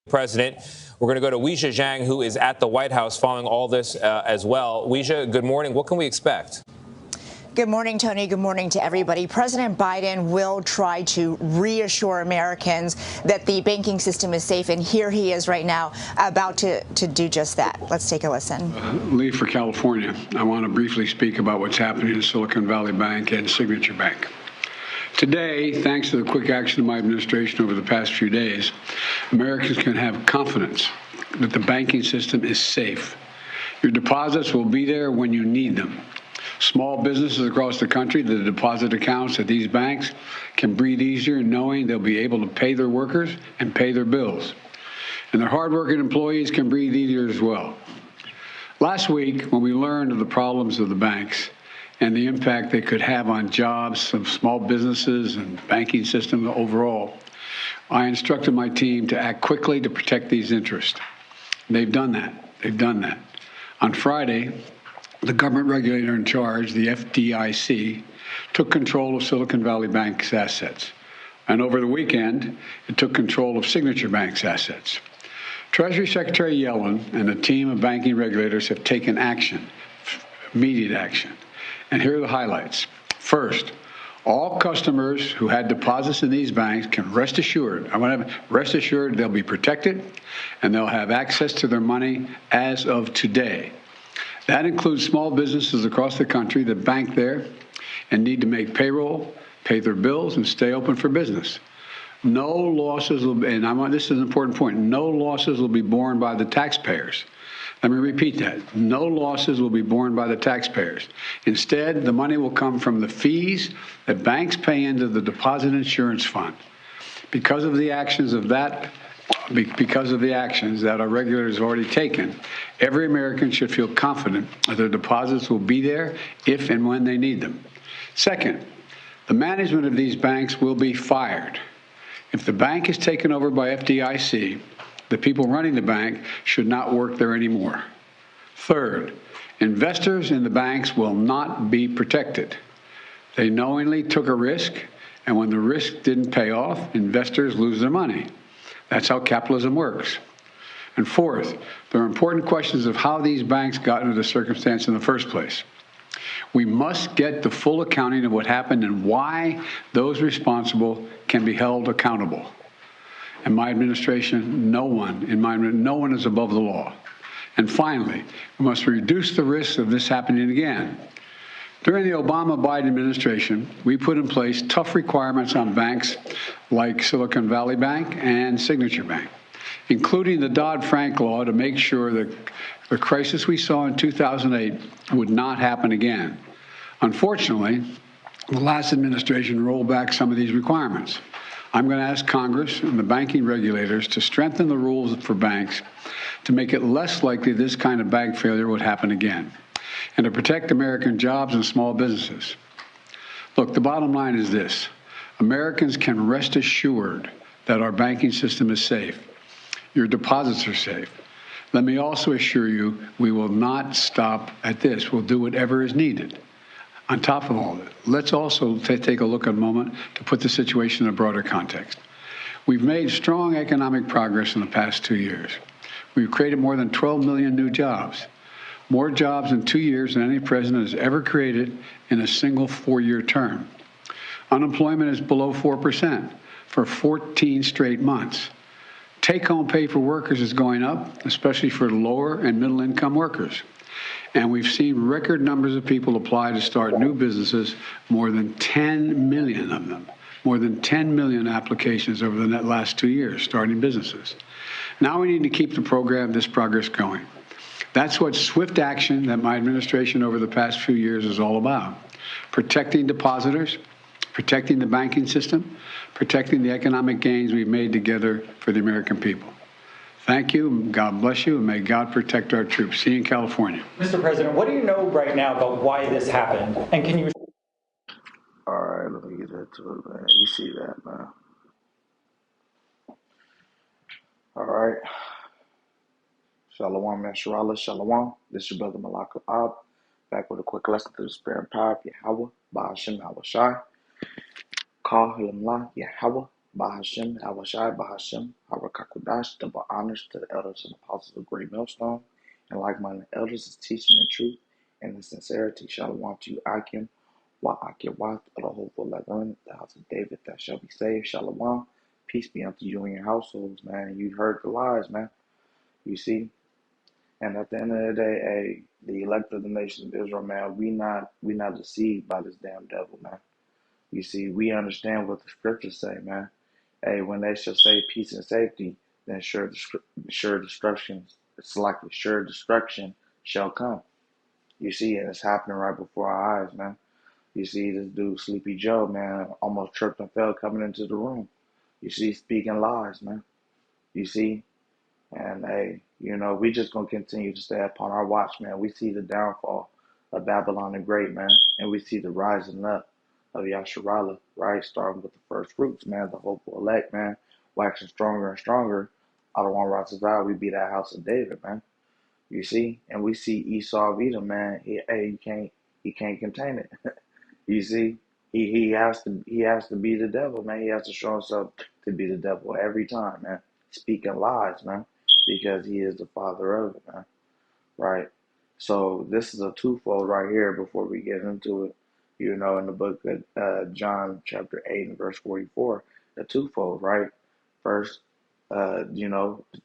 President. We're going to go to Weijia Zhang, who is at the White House following all this as well. Weijia, good morning. What can we expect? Good morning, Tony. Good morning to everybody. President Biden will try to reassure Americans that the banking system is safe, and here he is right now about to do just that. Let's take a listen. Lee for California. I want to briefly speak about what's happening in Silicon Valley Bank and Signature Bank. Today, thanks to the quick action of my administration over the past few days, Americans can have confidence that the banking system is safe. Your deposits will be there when you need them. Small businesses across the country, the deposit accounts at these banks can breathe easier knowing they'll be able to pay their workers and pay their bills. And their hardworking employees can breathe easier as well. Last week, when we learned of the problems of the banks and the impact they could have on jobs of small businesses and banking system overall, I instructed my team to act quickly to protect these interests. They've done that. They've done that. On Friday, the government regulator in charge, the FDIC, took control of Silicon Valley Bank's assets. And over the weekend, it took control of Signature Bank's assets. Treasury Secretary Yellen and a team of banking regulators have taken action, immediate action. And here are the highlights. First, all customers who had deposits in these banks can rest assured, rest assured they'll be protected and they'll have access to their money as of today. That includes small businesses across the country that bank there and need to make payroll, pay their bills, and stay open for business. No losses will be, and this is an important point, no losses will be borne by the taxpayers. Let me repeat that. No losses will be borne by the taxpayers. Instead, the money will come from the fees that banks pay into the deposit insurance fund. Because of the actions that our regulators have already taken, every American should feel confident that their deposits will be there if and when they need them. Second, the management of these banks will be fired. If the bank is taken over by FDIC, the people running the bank should not work there anymore. Third, investors in the banks will not be protected. They knowingly took a risk, and when the risk didn't pay off, investors lose their money. That's how capitalism works. And fourth, there are important questions of how these banks got into the circumstance in the first place. We must get the full accounting of what happened and why those responsible can be held accountable. In my administration, no one is above the law. And finally, we must reduce the risk of this happening again. During the Obama-Biden administration, we put in place tough requirements on banks like Silicon Valley Bank and Signature Bank, including the Dodd-Frank law to make sure that the crisis we saw in 2008 would not happen again. Unfortunately, the last administration rolled back some of these requirements. I'm going to ask Congress and the banking regulators to strengthen the rules for banks to make it less likely this kind of bank failure would happen again, and to protect American jobs and small businesses. Look, the bottom line is this. Americans can rest assured that our banking system is safe. Your deposits are safe. Let me also assure you we will not stop at this. We'll do whatever is needed. On top of all that, let's also take a look at a moment to put the situation in a broader context. We've made strong economic progress in the past 2 years. We've created more than 12 million new jobs, more jobs in 2 years than any president has ever created in a single 4-year term. Unemployment is below 4% for 14 straight months. Take-home pay for workers is going up, especially for lower and middle-income workers. And we've seen record numbers of people apply to start new businesses, more than 10 million of them, more than 10 million applications over the last 2 years starting businesses. Now we need to keep this progress going. That's what swift action that my administration over the past few years is all about. Protecting depositors, protecting the banking system, protecting the economic gains we've made together for the American people. Thank you, God bless you, and may God protect our troops. See you in California. Mr. President, what do you know right now about why this happened? And can you... All right, let me get that to it, man. You see that, man. All right. Shalawam, man. Shalawam. This is your brother Malaka Ab, back with a quick lesson through the spirit and power of Yahawah, Bahasham, Yahawashi. Halalyam, Yahawah, Bahasham, Yahawashi, Bahasham, Harakakudash, double honors to the elders and apostles of Great Millstone, and like-minded elders is teaching the truth and in sincerity. Shalawam to you, Akim, Wa'akiwat, of the hopeful Lagoon, the house of David that shall be saved. Shalawam, peace be unto you and your households, man. You heard the lies, man. You see? And at the end of the day, hey, the elect of the nation of Israel, man, we not deceived by this damn devil, man. You see, we understand what the scriptures say, man. Hey, when they shall say peace and safety, then sure destruction, it's likely sure destruction shall come. You see, and it's happening right before our eyes, man. You see, this dude, Sleepy Joe, man, almost tripped and fell coming into the room. You see, speaking lies, man. You see, and hey, we just gonna continue to stay upon our watch, man. We see the downfall of Babylon the Great, man, and we see the rising up of Yasharala, right? Starting with the first fruits, man, the hopeful elect, man, waxing stronger and stronger. Out of one Ratzazah, we be that house of David, man. You see, and we see Esau of Edom, man. He can't contain it. You see, he has to be the devil, man. He has to show himself to be the devil every time, man. Speaking lies, man, because he is the father of it, man. Right? So this is a twofold right here before we get into it. In the book of John chapter 8 and verse 44, a twofold, right? First, the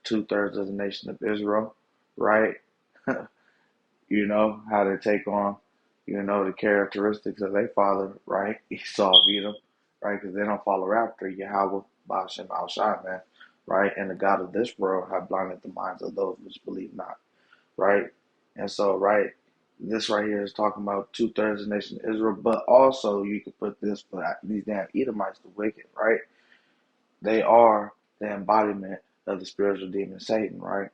2/3 of the nation of Israel, right? How they take on, the characteristics of their father, right? Esau of Edom, right? Because they don't follow after Yahawah, Bahasham, Al-Shai, man, right? And the God of this world have blinded the minds of those which believe not, right? And so, right, this right here is talking about 2/3 of the nation of Israel, but also you could put this for these damn Edomites, the wicked, right? They are the embodiment of the spiritual demon Satan, right?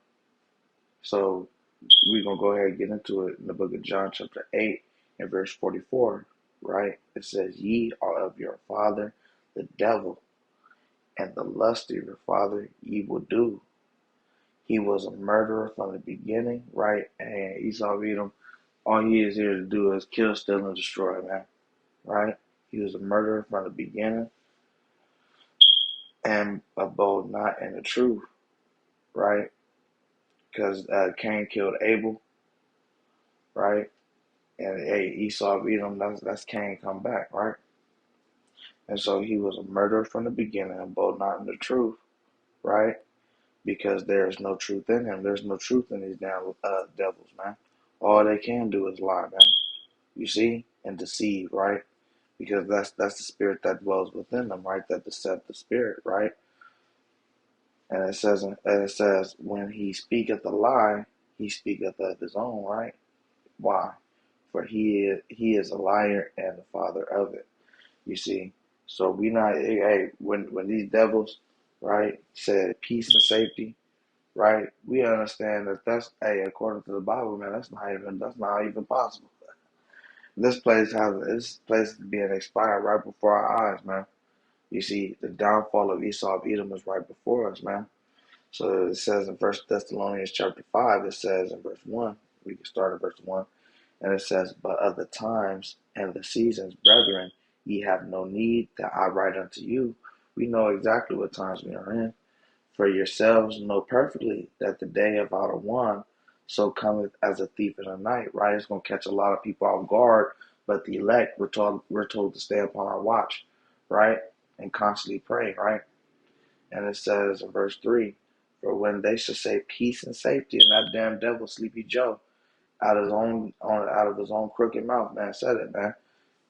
So we're going to go ahead and get into it in the book of John chapter 8 and verse 44, right? It says, ye are of your father, the devil, and the lust of your father ye will do. He was a murderer from the beginning, right? And Esau of Edom, all he is here to do is kill, steal, and destroy, man, right? He was a murderer from the beginning and abode not in the truth, right? Because Cain killed Abel, right? And hey, Esau of Edom, that's Cain come back, right? And so he was a murderer from the beginning and abode not in the truth, right? Because there is no truth in him. There's no truth in these damn devils, man. All they can do is lie, man. You see? And deceive, right? Because that's the spirit that dwells within them, right? That deceptive spirit, right? And it says, when he speaketh a lie, he speaketh of his own, right? Why? For he is a liar and the father of it. You see? So we not, hey, when these devils, right, said peace and safety, right? We understand that hey, according to the Bible, man, that's not even possible. This place is being expired right before our eyes, man. You see, the downfall of Esau of Edom is right before us, man. So it says in First Thessalonians chapter 5, it says in verse 1, we can start at verse 1, and it says, but of the times and the seasons, brethren, ye have no need that I write unto you. We know exactly what times we are in. For yourselves know perfectly that the day of our one so cometh as a thief in the night, right? It's going to catch a lot of people off guard, but the elect, we're told to stay upon our watch, right? And constantly pray, right? And it says in verse 3, for when they shall say peace and safety, and that damn devil, Sleepy Joe, out of his own crooked mouth, man, said it, man.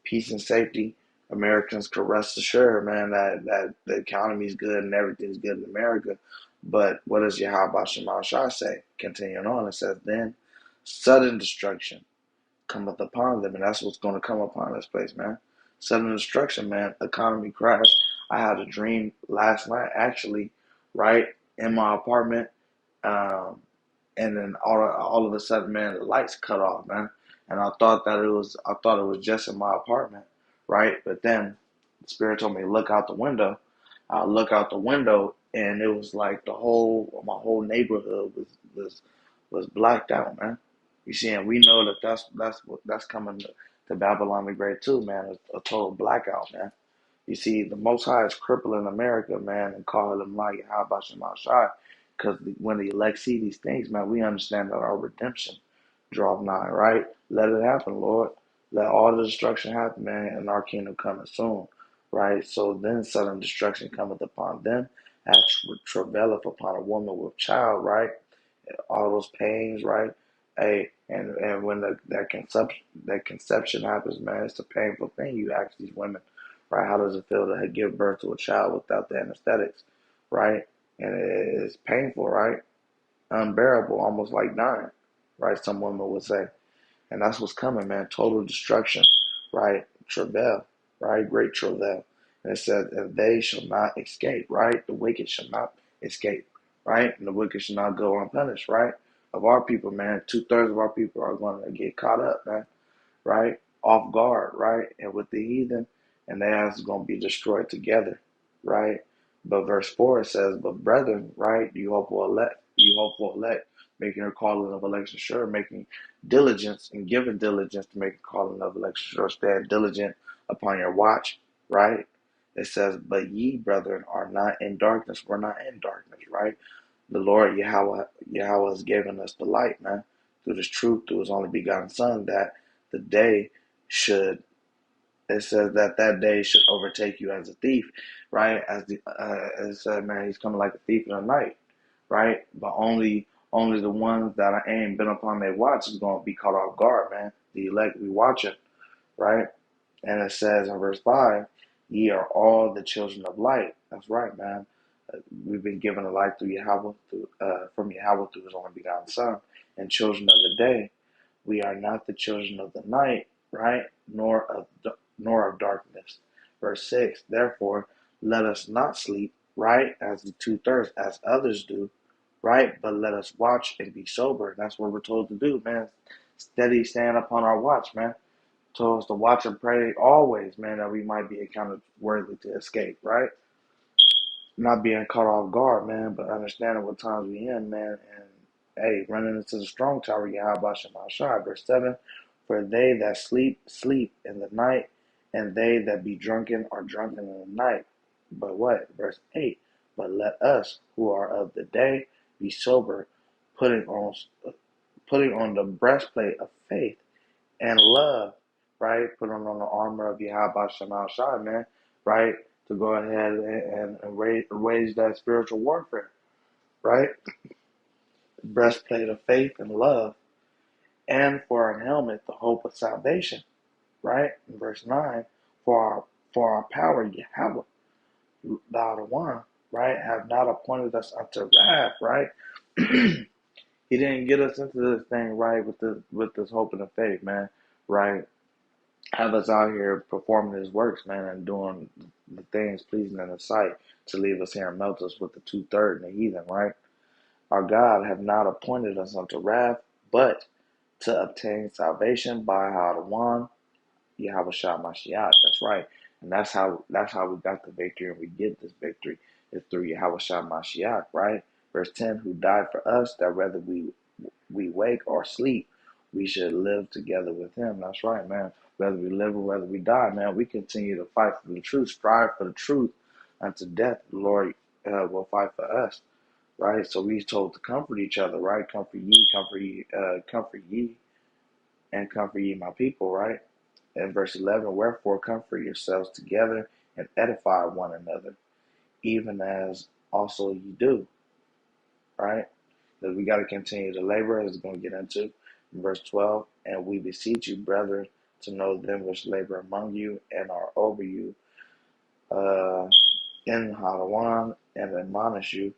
Peace and safety. Americans can rest assured, man, that the economy's good and everything's good in America. But what does Yahawah Shah say? Continuing on, it says, then sudden destruction cometh upon them, and that's what's going to come upon this place, man. Sudden destruction, man. Economy crash. I had a dream last night, actually, right in my apartment. Um, and then all of a sudden, man, the lights cut off, man. And I thought it was just in my apartment, right? But then the spirit told me to look out the window. I look out the window, and it was like my whole neighborhood was blacked out, man. You see, and we know that's coming to Babylon the Great too, man. A total blackout, man. You see, the Most High is crippling America, man, and calling them like Yahawashi, because when the elect see these things, man, we understand that our redemption draw nigh, right? Let it happen, Lord. Let all the destruction happen, man, and our kingdom coming soon, right? So then sudden destruction cometh upon them, as travaileth upon a woman with child, right? All those pains, right? Hey, and when that conception happens, man, it's a painful thing. You ask these women, right? How does it feel to give birth to a child without the anesthetics, right? And it's painful, right? Unbearable, almost like dying, right? Some women would say. And that's what's coming, man. Total destruction, right? Travail, right? Great travail. And it says, and they shall not escape, right? The wicked shall not escape, right? And the wicked shall not go unpunished, right? Of our people, man, 2/3 of our people are going to get caught up, man, right? Off guard, right? And with the heathen, and their ass is going to be destroyed together, right? But verse 4 it says, but brethren, right? You hope for elect, making your calling of election sure, making diligence and giving diligence to make a calling of election sure, stand diligent upon your watch, right? It says, but ye, brethren, are not in darkness. We're not in darkness, right? The Lord Yahawah has given us the light, man, through this truth, through his only begotten Son, that the day should, it says that day should overtake you as a thief, right? It said, man, he's coming like a thief in the night, right? But only the ones that ain't been upon their watch is going to be caught off guard, man. The elect we watching, right? And it says in verse 5, ye are all the children of light. That's right, man. We've been given a light through Yahawah, from Yahawah through his only begotten Son, and children of the day. We are not the children of the night, right? Nor of darkness. Verse 6, therefore, let us not sleep, right? As the 2/3, as others do, right? But let us watch and be sober. That's what we're told to do, man. Steady stand upon our watch, man. Told us to watch and pray always, man, that we might be accounted worthy to escape, right? Not being caught off guard, man, but understanding what times we in, man, and hey, running into the strong tower, Yahawashi. Verse 7, for they that sleep, sleep in the night, and they that be drunken are drunken in the night. But what? Verse 8, but let us who are of the day be sober, putting on the breastplate of faith and love, right? Put on the armor of Yahawashi, man, right? To go ahead and wage that spiritual warfare, right? Breastplate of faith and love, and for an helmet, the hope of salvation, right? In verse 9, for our power, Yahawah, thou the one, right, have not appointed us unto wrath, right? He didn't get us into this thing, right, with this hope and the faith, man, right? Have us out here performing his works, man, and doing the things pleasing in his sight to leave us here and melt us with the 2/3 and the heathen, right? Our God have not appointed us unto wrath, but to obtain salvation by Halalyam, Yahawashi Mashiach. That's right. And that's how we got the victory, and we get this victory is through Yahawashi Mashiach, right? Verse 10, who died for us, that whether we wake or sleep, we should live together with him. That's right, man. Whether we live or whether we die, man, we continue to fight for the truth, strive for the truth unto death. The Lord will fight for us, right? So we told to comfort each other, right? Comfort ye, and comfort ye my people, right? In verse 11, wherefore comfort yourselves together and edify one another, even as also ye do, right? That we got to continue to labor, as it's going to get into in verse 12. And we beseech you, brethren, to know them which labor among you and are over you in Halalyam, and admonish you,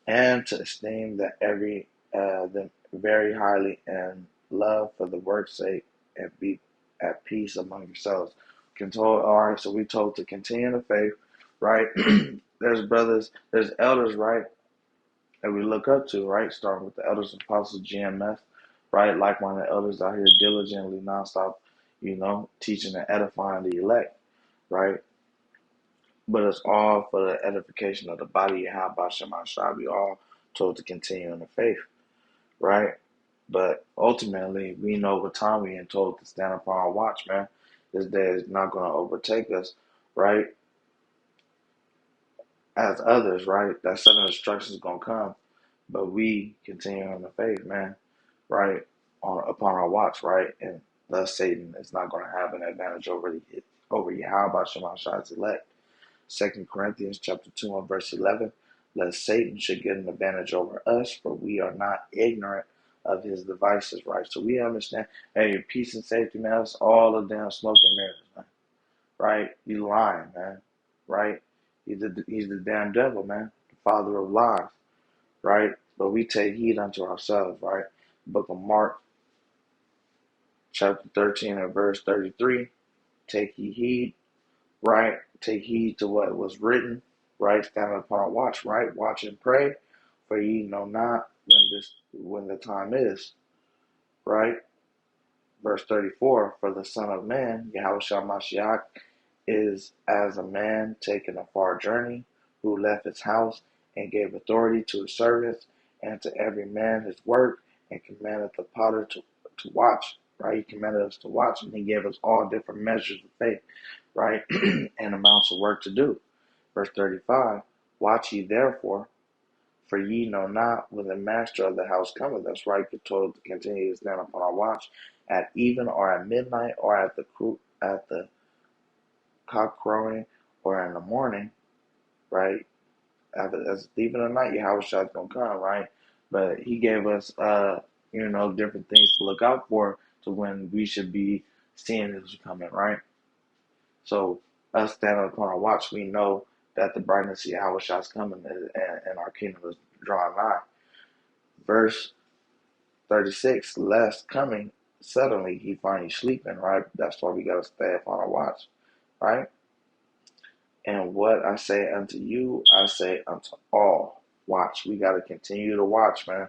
and to esteem that them very highly, and love for the work's sake, and be at peace among yourselves. All right, so we told to continue in the faith, right? There's brothers, there's elders, right, that we look up to, right? Starting with the elders, apostles, GMS, right? Like-minded elders out here diligently, nonstop, teaching and edifying the elect, right? But it's all for the edification of the body of Bahasham. We all told to continue in the faith, right? But ultimately, we know what time we are told to stand upon our watch, man. This day is not going to overtake us, right? as others, right? That sudden destruction is gonna come, but we continue on the faith, man, right? Upon our watch, right? And thus Satan is not gonna have an advantage over Yahawah Shemashai's elect. 2 Corinthians chapter 2 and verse 11, lest Satan should get an advantage over us, for we are not ignorant of his devices, right? So we understand, hey, peace and safety, man, that's all the damn smoke and mirrors, man, right? You lying, man, right? He's the damn devil, man, the father of lies, right? But we take heed unto ourselves, right? Book of Mark, chapter 13 and verse 33, take ye heed, right? Take heed to what was written, right? Stand upon watch, right? Watch and pray, for ye know not when the time is, right? Verse 34, for the Son of Man, Yahawashi Mashiach, is as a man taking a far journey, who left his house and gave authority to his servants and to every man his work, and commanded the potter to watch, right? He commanded us to watch, and he gave us all different measures of faith, right? And amounts of work to do. Verse 35, watch ye therefore, for ye know not when the master of the house cometh. That's right, you're told to continue to stand upon our watch at even or at midnight or at the cock crowing or in the morning, right? As even at night, Yahawashi is gonna come, right? But he gave us different things to look out for to when we should be seeing this coming, right? So us standing upon our watch, we know that the brightness of Yahawashi is coming and our kingdom is drawing nigh. Verse 36, lest coming suddenly he find you sleeping, right? That's why we gotta stay upon our watch, right? And what I say unto you, I say unto all. Watch. We got to continue to watch, man.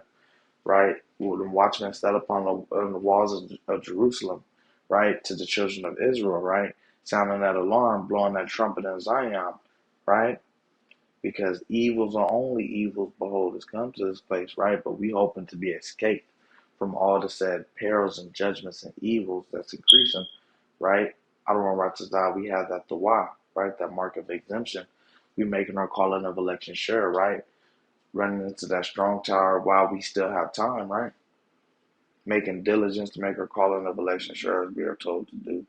Right? The watchmen set upon the walls of Jerusalem, right? To the children of Israel, right? Sounding that alarm, blowing that trumpet in Zion, right? Because evils are only evils, behold, has come to this place, right? But we hoping to be escaped from all the said perils and judgments and evils that's increasing, right? I don't want right to die. We have that Tawah, right? That mark of exemption. We making our calling of election sure, right? Running into that strong tower while we still have time, right? Making diligence to make our calling of election sure, as we are told to do.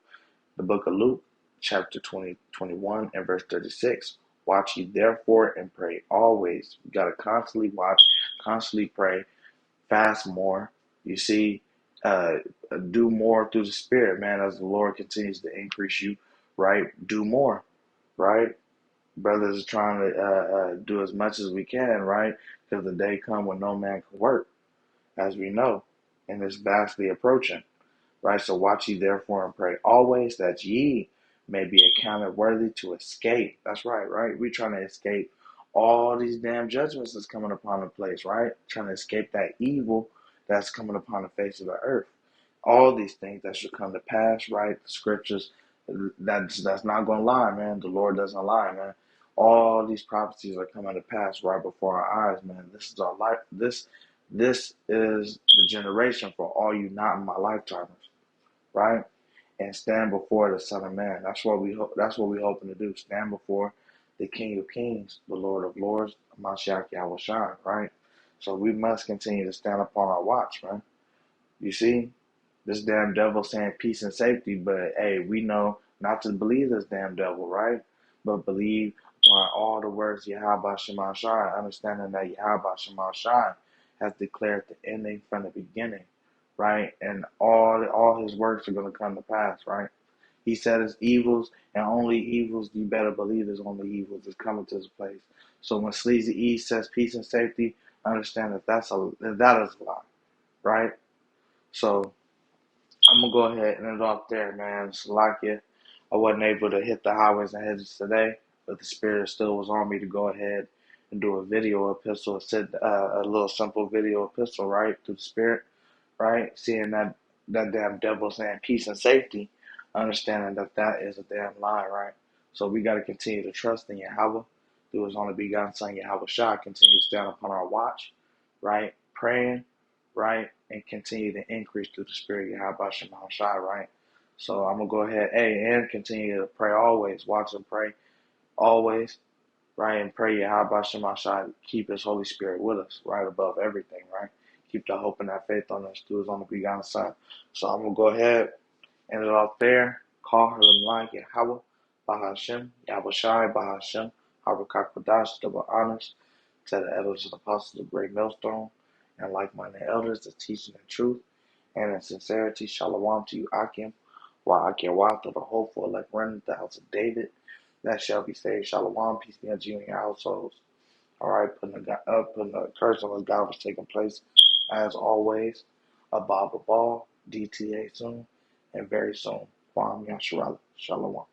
The book of Luke, chapter 21 and verse 36. Watch ye therefore and pray always. You got to constantly watch, constantly pray, fast more. You see, do more through the Spirit, man, as the Lord continues to increase you, right? Do more, right? Brothers are trying to do as much as we can, right? Because the day come when no man can work, as we know, and it's vastly approaching, right? So watch ye therefore and pray always that ye may be accounted worthy to escape. That's right, right? We're trying to escape all these damn judgments that's coming upon the place, right? Trying to escape that evil that's coming upon the face of the earth. All these things that should come to pass, right? The scriptures, that's not going to lie, man. The Lord doesn't lie, man. All these prophecies are coming to pass right before our eyes, man. This is our life. This is the generation for all you not in my lifetime, right? And stand before the Son of Man. That's what we hope. That's what we're hoping to do. Stand before the King of Kings, the Lord of Lords, Mashiach Yahawashi, right? So we must continue to stand upon our watch, man. You see, this damn devil saying peace and safety, but hey, we know not to believe this damn devil, right? But believe upon all the words Yahawah Shemashai, understanding that Yahawah Shemashai has declared the ending from the beginning, right? And all his works are going to come to pass, right? He said it's evils and only evils. You better believe there's only evils that's coming to this place. So when Sleazy E says peace and safety, understand that that is a lie, right? So I'm gonna go ahead and end it off there, man. Salakia. I wasn't able to hit the highways and hedges today, but the spirit still was on me to go ahead and do a video epistle, a little simple video epistle, right, through the spirit, right? Seeing that damn devil saying peace and safety, understanding that is a damn lie, right? So we got to continue to trust in Yahawah, through his only begotten son, Yahawashi, continue to stand upon our watch, right? Praying, right? And continue to increase through the spirit, Yahawah Shemashai, right? So I'm going to go ahead, and continue to pray always, watch and pray always, right? And pray Bahasham keep His Holy Spirit with us, right, above everything, right? Keep the hope and that faith on us through His only begotten Son. So I'm going to go ahead, end it off there. Call Halalyam, Yahawah, Bahasham, Yahawashi, Bahasham, Harakakadash, double honors to the elders and apostles of Great Millstone, and like-minded elders, the teaching and truth, and in sincerity, Shalawam to you, Akim, Yahawah, to the hopeful elect remnant, the house of David, that shall be saved. Shalawam, peace be unto you and your households. All right, putting a curse on this God was taking place, as always. Above all, DTA soon, and very soon. Kwam Yasharala. Shalom.